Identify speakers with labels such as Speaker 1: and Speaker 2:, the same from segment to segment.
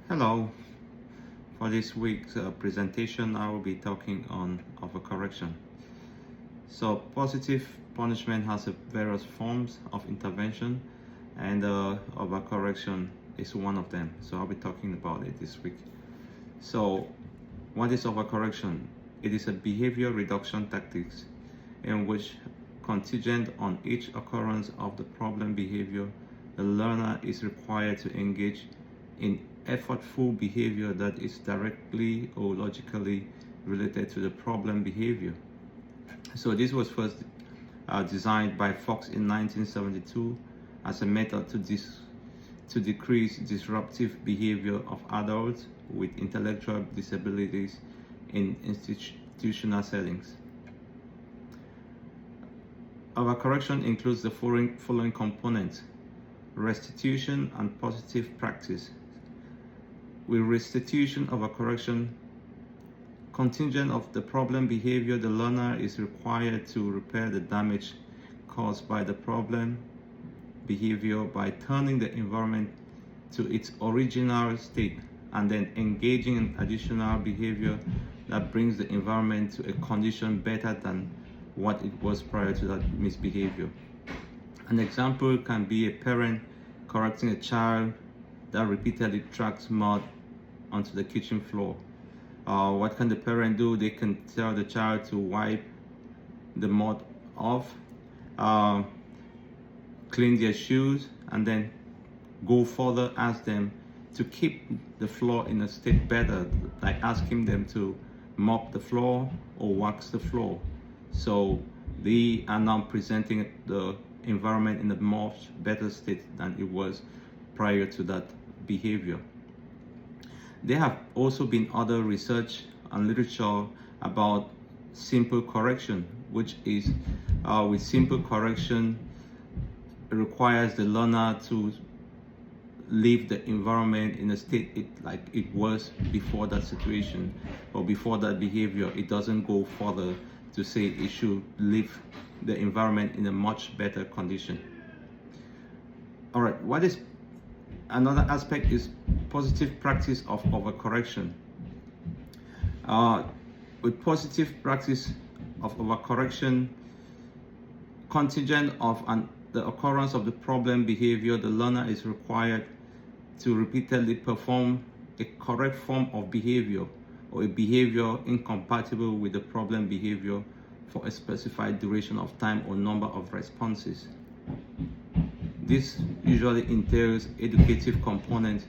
Speaker 1: Hello. For this week's presentation, I will be talking on overcorrection. So positive punishment has various forms of intervention, and overcorrection is one of them. So I'll be talking about it this week. So what is overcorrection? It is a behavior reduction tactics in which, contingent on each occurrence of the problem behavior, the learner is required to engage in effortful behavior that is directly or logically related to the problem behavior. So this was first designed by Fox in 1972 as a method to decrease disruptive behavior of adults with intellectual disabilities in institutional settings. Overcorrection includes the following components: restitution and positive practice. With restitution, overcorrection, contingent of the problem behavior, the learner is required to repair the damage caused by the problem behavior by turning the environment to its original state and then engaging in additional behavior that brings the environment to a condition better than what it was prior to that misbehavior. An example can be a parent correcting a child that repeatedly tracks mud onto the kitchen floor. What can the parent do? They can tell the child to wipe the mud off, clean their shoes, and then go further, ask them to keep the floor in a state better, like asking them to mop the floor or wax the floor. So they are now presenting the environment in a much better state than it was prior to that behavior. There have also been other research and literature about simple correction, which is with simple correction, it requires the learner to leave the environment in a state like it was before that situation or before that behavior. It doesn't go further to say it should leave the environment in a much better condition. All right, what is another aspect is positive practice of overcorrection. With positive practice of overcorrection, contingent of the occurrence of the problem behavior, the learner is required to repeatedly perform a correct form of behavior or a behavior incompatible with the problem behavior for a specified duration of time or number of responses. This usually entails educative component,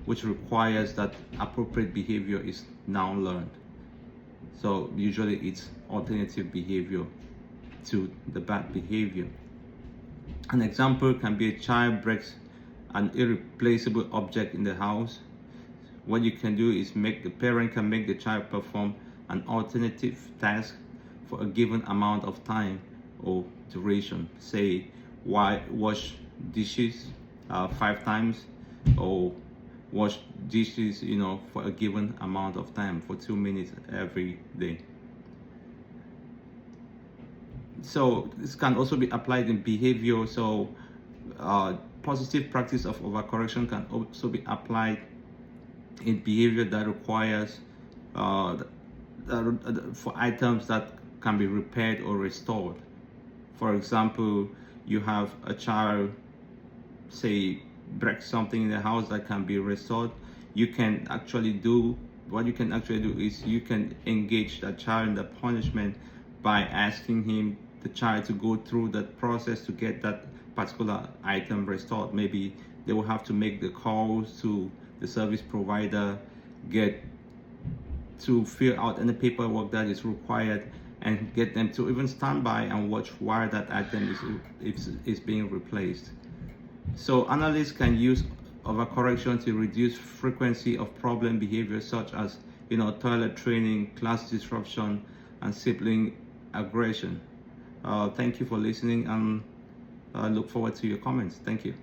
Speaker 1: which requires that appropriate behavior is now learned. So usually it's alternative behavior to the bad behavior. An example can be a child breaks an irreplaceable object in the house. What you can do is the parent can make the child perform an alternative task for a given amount of time or duration. Say, wash dishes 5 times, or wash dishes, for a given amount of time for 2 minutes every day. So this can also be applied in behavior. So positive practice of overcorrection can also be applied in behavior that requires for items that can be repaired or restored. For example, you have a child, say, break something in the house that can be restored. What you can actually do is you can engage that child in the punishment by asking the child to go through that process to get that particular item restored. Maybe they will have to make the calls to the service provider, get to fill out any paperwork that is required, and get them to even stand by and watch while that item is being replaced. So analysts can use overcorrection to reduce frequency of problem behavior such as toilet training, class disruption, and sibling aggression. Thank you for listening, and I look forward to your comments. Thank you.